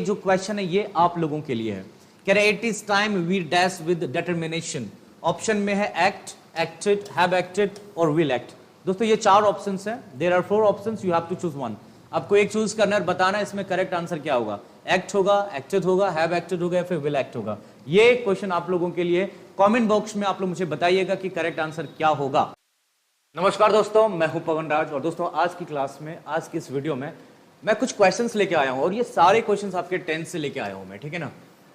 जो क्वेश्चन है ये आप लोगों के लिए है। कह रहे it is time we dash with determination. Option में है एक्ट, एक्टेड, हैव एक्टेड और विल एक्ट। दोस्तों ये 4 ऑप्शंस हैं, there are 4 options, you have to choose one. आपको एक चूज करना है और बताना है इसमें करेक्ट आंसर क्या होगा। एक्ट होगा, एक्टेड होगा, हैव एक्टेड होगा या फिर विल एक्ट होगा। ये क्वेश्चन आप लोगों के लिए, कमेंट बॉक्स में आप लोग मुझे बताइएगा कि करेक्ट आंसर क्या होगा। नमस्कार दोस्तों, मैं हूं पवन राज और दोस्तों आज की क्लास में, आज की इस वीडियो में मैं कुछ क्वेश्चंस लेके आया हूं और ये सारे क्वेश्चंस आपके 10th से लेके आया हूं मैं, ठीक है ना।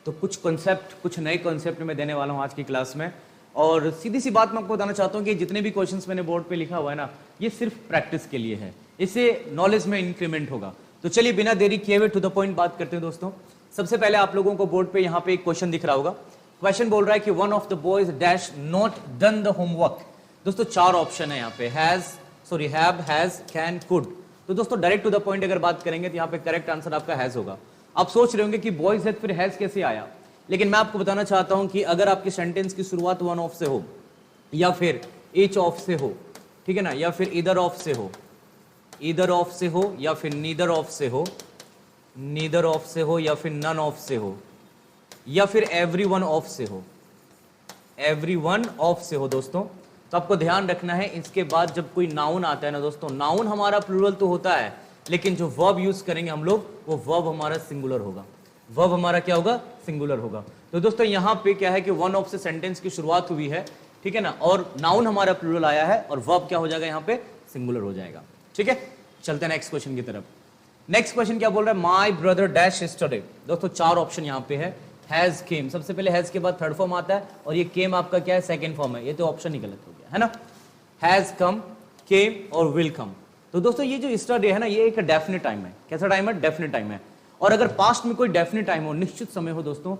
तो कुछ कॉन्सेप्ट, कुछ नए कॉन्सेप्ट में देने वाला हूं आज की क्लास में। और सीधी सी बात मैं आपको बताना चाहता हूं कि जितने भी क्वेश्चंस मैंने बोर्ड पे लिखा हुआ है ना, ये सिर्फ प्रैक्टिस के लिए है, इससे नॉलेज में इंक्रीमेंट होगा। तो चलिए बिना देरी किए हुए टू द पॉइंट बात करते हैं दोस्तों। सबसे पहले आप लोगों को बोर्ड पे यहाँ पे एक क्वेश्चन दिख रहा होगा। क्वेश्चन बोल रहा है कि one of the boys dash not done the homework. दोस्तों 4 ऑप्शन है यहाँ पे, हैव, हैज, कैन, कुड। तो दोस्तों डायरेक्ट टू द पॉइंट अगर बात करेंगे तो यहाँ पे करेक्ट आंसर आपका हैज होगा। आप सोच रहे होंगे कि बॉयज है फिर हैज कैसे आया, लेकिन मैं आपको बताना चाहता हूं कि अगर आपके सेंटेंस की शुरुआत वन ऑफ से हो या फिर ईच ऑफ से हो, ठीक है ना, या फिर ईदर ऑफ से हो, ईदर ऑफ से हो या फिर नीदर ऑफ से हो, नीदर ऑफ से हो या फिर नन ऑफ से हो या फिर एवरी वन ऑफ से हो, एवरी वन ऑफ से हो दोस्तों, तो आपको ध्यान रखना है इसके बाद जब कोई नाउन आता है ना दोस्तों, नाउन हमारा प्लूरल तो होता है लेकिन जो वर्ब यूज करेंगे हम लोग वो वर्ब हमारा सिंगुलर होगा। वर्ब हमारा क्या होगा, सिंगुलर होगा। तो दोस्तों यहाँ पे क्या है कि वन ऑफ से सेंटेंस की शुरुआत हुई है, ठीक है ना, और नाउन हमारा प्लूरल आया है और वर्ब क्या हो जाएगा यहाँ पे, सिंगुलर हो जाएगा। ठीक है, चलते हैं नेक्स्ट क्वेश्चन की तरफ। नेक्स्ट क्वेश्चन क्या बोल रहा है, माई ब्रदर डैश यस्टरडे। दोस्तों 4 ऑप्शन यहाँ पे है, हैज, केम। सबसे पहले हैज के बाद थर्ड फॉर्म आता है और ये केम आपका क्या है, सेकंड फॉर्म है। ये तो ऑप्शन ही गलत हो गया है ना। हैज कम, केम और विल कम। तो दोस्तों ये जो यस्टरडे है ना, ये एक डेफिनेट टाइम है। कैसा टाइम है, डेफिनेट टाइम है। और अगर पास्ट में कोई डेफिनेट टाइम हो, निश्चित समय हो दोस्तों,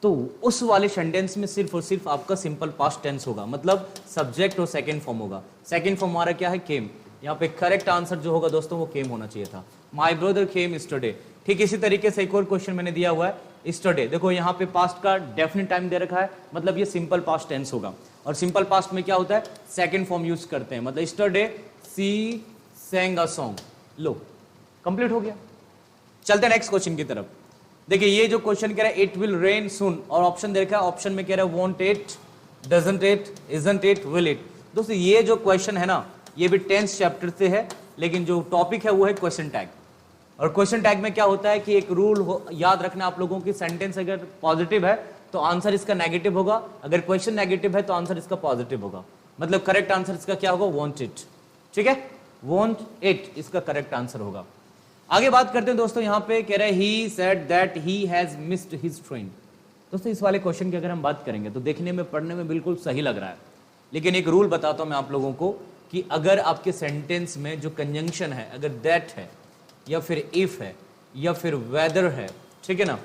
तो उस वाले सेंटेंस में सिर्फ और सिर्फ आपका सिंपल पास्ट टेंस होगा, मतलब सब्जेक्ट और सेकंड फॉर्म होगा। सेकंड फॉर्म हमारा क्या है, केम। यहाँ पे करेक्ट आंसर जो होगा दोस्तों वो केम होना चाहिए था। My brother came yesterday. ठीक इसी तरीके से एक और क्वेश्चन मैंने दिया हुआ है, यस्टरडे। देखो यहाँ पे पास्ट का डेफिनेट टाइम दे रखा है, मतलब ये सिंपल पास्ट टेंस होगा। और सिंपल पास्ट में क्या होता है, सेकंड फॉर्म यूज करते हैं, मतलब yesterday she sang a song। लो कंप्लीट हो गया। चलते हैं नेक्स्ट क्वेश्चन की तरफ। देखिए ये जो क्वेश्चन कह रहा है इट विल रेन सून और ऑप्शन दे रखा है, ऑप्शन में कह रहा है want it, doesn't it, isn't it, will it. दोस्तों ये जो क्वेश्चन है ना, ये भी 10th चैप्टर से है, लेकिन जो टॉपिक है वो है क्वेश्चन टैग। और क्वेश्चन टैग में क्या होता है कि एक रूल याद रखना आप लोगों की, सेंटेंस अगर पॉजिटिव है तो आंसर इसका नेगेटिव होगा, अगर क्वेश्चन नेगेटिव है तो आंसर इसका पॉजिटिव होगा। मतलब करेक्ट आंसर इसका क्या होगा, वॉन्ट इट। ठीक है, वॉन्ट इट इसका करेक्ट आंसर होगा। आगे बात करते हैं दोस्तों, यहां पे कह रहा है he said that he has missed his train. दोस्तों इस वाले क्वेश्चन की अगर हम बात करेंगे तो देखने में, पढ़ने में बिल्कुल सही लग रहा है, लेकिन एक रूल बताता हूं मैं आप लोगों को कि अगर आपके सेंटेंस में जो कंजंक्शन है, अगर दैट है या फिर इफ है या फिर वेदर है, ठीक है ना,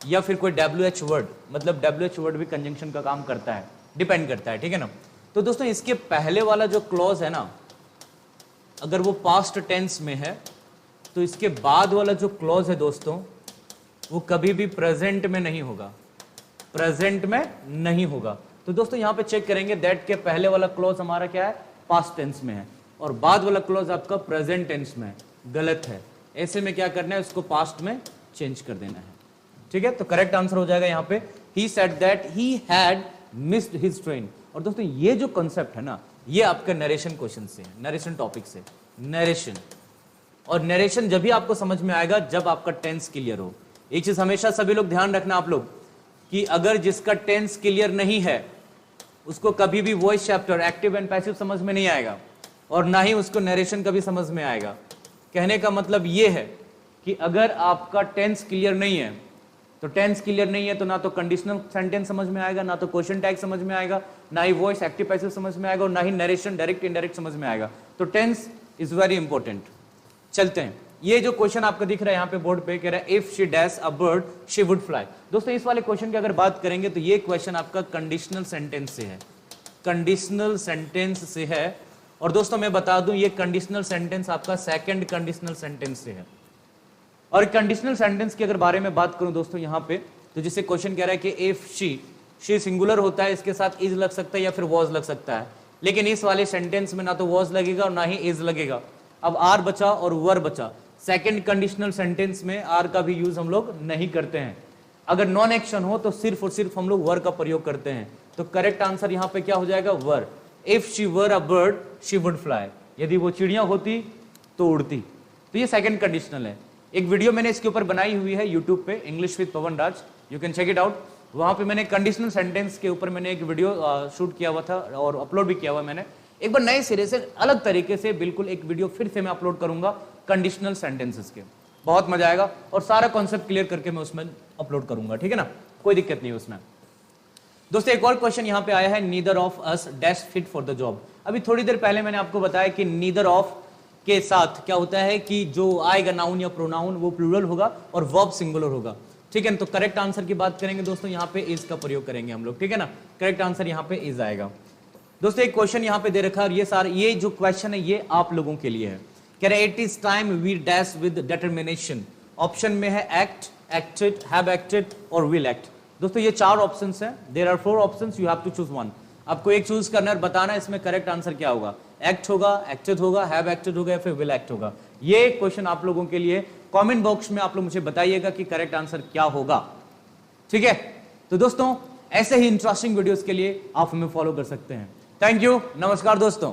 या फिर कोई WH वर्ड, मतलब WH वर्ड भी कंजंक्शन का काम करता है, डिपेंड करता है, ठीक है ना। तो दोस्तों इसके पहले वाला जो क्लॉज है ना, अगर वो पास्ट टेंस में है तो इसके बाद वाला जो क्लॉज है दोस्तों वो कभी भी प्रेजेंट में नहीं होगा, प्रेजेंट में नहीं होगा। तो दोस्तों यहां पे चेक करेंगे, दैट के पहले वाला क्लॉज हमारा क्या है, पास्ट टेंस में है, और बाद वाला क्लॉज आपका प्रेजेंट टेंस में है, गलत है। ऐसे में क्या करना है, उसको पास्ट में चेंज कर देना है। ठीक है, तो करेक्ट आंसर हो जाएगा यहाँ पे he said that he had missed his train. और दोस्तों ये जो कॉन्सेप्ट है ना, ये आपका नरेशन क्वेश्चन से है, नरेशन टॉपिक से, नरेशन। और नरेशन जब भी आपको समझ में आएगा जब आपका टेंस क्लियर हो। एक चीज हमेशा सभी लोग ध्यान रखना आप लोग, कि अगर जिसका टेंस क्लियर नहीं है उसको कभी भी voice chapter, active and passive समझ में नहीं आएगा, और ना ही उसको नरेशन कभी समझ में आएगा। कहने का मतलब ये है कि अगर आपका टेंस क्लियर नहीं है, तो टेंस क्लियर नहीं है तो ना तो कंडीशनल सेंटेंस समझ में आएगा, ना तो क्वेश्चन टैग समझ में आएगा, ना ही वॉइस एक्टिव पैसिव समझ में आएगा, और ना ही नरेशन डायरेक्ट इनडायरेक्ट समझ में आएगा। तो टेंस इज वेरी इंपॉर्टेंट। चलते हैं, ये जो क्वेश्चन आपका दिख रहा है यहाँ पे बोर्ड पे, कह रहा है if she dash a bird she would fly. दोस्तों इस वाले क्वेश्चन की अगर बात करेंगे तो ये क्वेश्चन आपका कंडीशनल सेंटेंस से है, कंडीशनल सेंटेंस से है। और दोस्तों मैं बता दूं ये कंडीशनल सेंटेंस आपका सेकंड कंडीशनल सेंटेंस से है। और कंडीशनल सेंटेंस की अगर बारे में बात करूं दोस्तों यहाँ पे, तो जिससे क्वेश्चन कह रहा है कि इफ शी सिंगुलर होता है, इसके साथ इज लग सकता है या फिर वॉज लग सकता है, लेकिन इस वाले सेंटेंस में ना तो वॉज लगेगा और ना ही इज लगेगा। अब आर बचा और वर बचा। सेकंड कंडीशनल सेंटेंस में आर का भी यूज हम लोग नहीं करते हैं। अगर नॉन एक्शन हो तो सिर्फ और सिर्फ हम लोग वर का प्रयोग करते हैं। तो करेक्ट आंसर यहां पे क्या हो जाएगा, were. If she were a bird she would fly, यदि वो चिड़िया होती तो उड़ती। तो ये सेकंड कंडीशनल है। एक वीडियो मैंने इसके ऊपर बनाई हुई है यूट्यूब पे, English with Pawan Raj, you can check it out. वहां पे मैंने कंडीशनल सेंटेंस के ऊपर मैंने एक वीडियो शूट किया हुआ था और अपलोड भी किया हुआ मैंने। एक बार नए सिरे से अलग तरीके से बिल्कुल एक वीडियो फिर से मैं अपलोड करूंगा कंडीशनल सेंटेंसेस के, बहुत मजा आएगा और सारा कॉन्सेप्ट क्लियर करके मैं उसमें अपलोड करूंगा, ठीक है ना, कोई दिक्कत नहीं उसमें। दोस्तों एक और क्वेश्चन यहां पे आया है, neither of us dash fit for the job. अभी थोड़ी देर पहले मैंने आपको बताया कि नीदर ऑफ के साथ क्या होता है कि जो आएगा नाउन या प्रोनाउन वो प्लूरल होगा और वर्ब सिंगुलर होगा, ठीक है ना। तो करेक्ट आंसर की बात करेंगे दोस्तों, यहाँ पे इज का प्रयोग करेंगे हम लोग, ठीक है ना। करेक्ट आंसर यहाँ पे इज आएगा। दोस्तों एक क्वेश्चन यहाँ पे दे रखा है, ये जो क्वेश्चन है ये आप लोगों के लिए है। कह रहे it is time we dash with determination. Option में है एक्ट, एक्टेड, हैव एक्टेड और विल एक्ट। दोस्तों ये 4 ऑप्शंस हैं, there are 4 options, you have to choose one. आपको एक चूज करना है और बताना है इसमें करेक्ट आंसर क्या होगा, एक्ट होगा, एक्टेड होगा, हैव एक्टेड होगा या फिर विल एक्ट होगा। ये क्वेश्चन आप लोगों के लिए, कमेंट बॉक्स में आप लोग मुझे बताइएगा कि करेक्ट आंसर क्या होगा, ठीक है। तो दोस्तों ऐसे ही इंटरेस्टिंग वीडियोस के लिए आप हमें फॉलो कर सकते हैं। थैंक यू, नमस्कार दोस्तों।